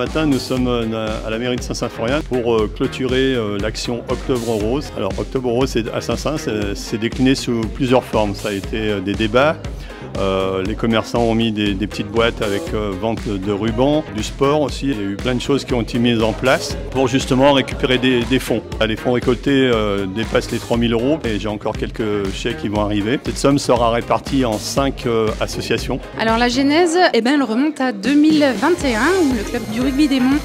matin, nous sommes à la mairie de Saint-Symphorien pour clôturer l'action Octobre Rose. Alors Octobre Rose à Saint-Saint, c'est décliné sous plusieurs formes. Ça a été des débats. Les commerçants ont mis des petites boîtes avec vente de rubans, du sport aussi. Il y a eu plein de choses qui ont été mises en place pour justement récupérer des fonds. Les fonds récoltés dépassent les 3 000 € et j'ai encore quelques chèques qui vont arriver. Cette somme sera répartie en 5 associations. Alors la genèse, elle remonte à 2021 où le club du rugby des Monts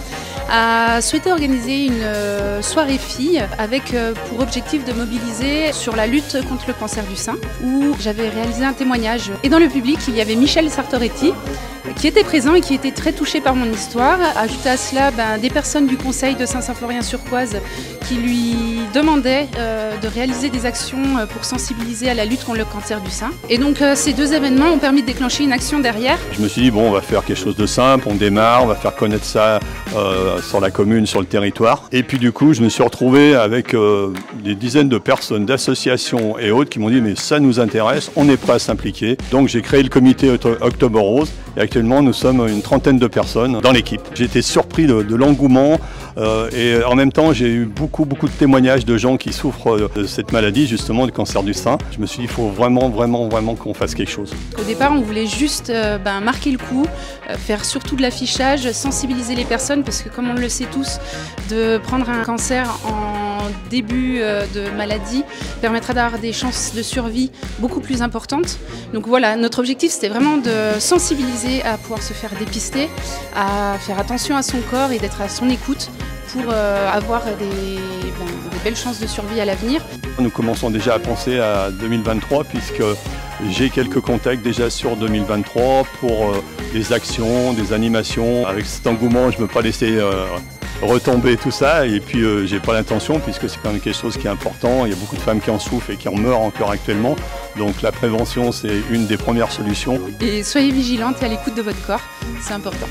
a souhaité organiser une soirée filles avec pour objectif de mobiliser sur la lutte contre le cancer du sein, où j'avais réalisé un témoignage. Et dans le public, il y avait Michel Sartoretti qui était présent et qui était très touché par mon histoire. Ajouté à cela des personnes du conseil de Saint-Symphorien-sur-Coise qui lui demandaient de réaliser des actions pour sensibiliser à la lutte contre le cancer du sein. Et donc ces deux événements ont permis de déclencher une action derrière. Je me suis dit, bon, on va faire quelque chose de simple, on démarre, on va faire connaître ça sur la commune, sur le territoire. Et puis du coup, je me suis retrouvé avec des dizaines de personnes, d'associations et autres qui m'ont dit, mais ça nous intéresse, on est prêt à s'impliquer. Donc j'ai créé le comité Octobre Rose et actuellement nous sommes une trentaine de personnes dans l'équipe. J'ai été surpris de l'engouement et en même temps j'ai eu beaucoup de témoignages de gens qui souffrent de cette maladie, justement du cancer du sein. Je me suis dit, il faut vraiment qu'on fasse quelque chose. Au départ, on voulait juste marquer le coup, faire surtout de l'affichage, sensibiliser les personnes parce que comme on le sait tous, de prendre un cancer en début de maladie permettra d'avoir des chances de survie beaucoup plus importantes. Donc voilà, notre objectif c'était vraiment de sensibiliser à pouvoir se faire dépister, à faire attention à son corps et d'être à son écoute pour avoir des belles chances de survie à l'avenir. Nous commençons déjà à penser à 2023 puisque j'ai quelques contacts déjà sur 2023 pour des actions, des animations. Avec cet engouement, je ne veux pas laisser retomber tout ça et puis j'ai pas l'intention puisque c'est quand même quelque chose qui est important. Il y a beaucoup de femmes qui en souffrent et qui en meurent encore actuellement. Donc la prévention, c'est une des premières solutions. Et soyez vigilantes et à l'écoute de votre corps, c'est important.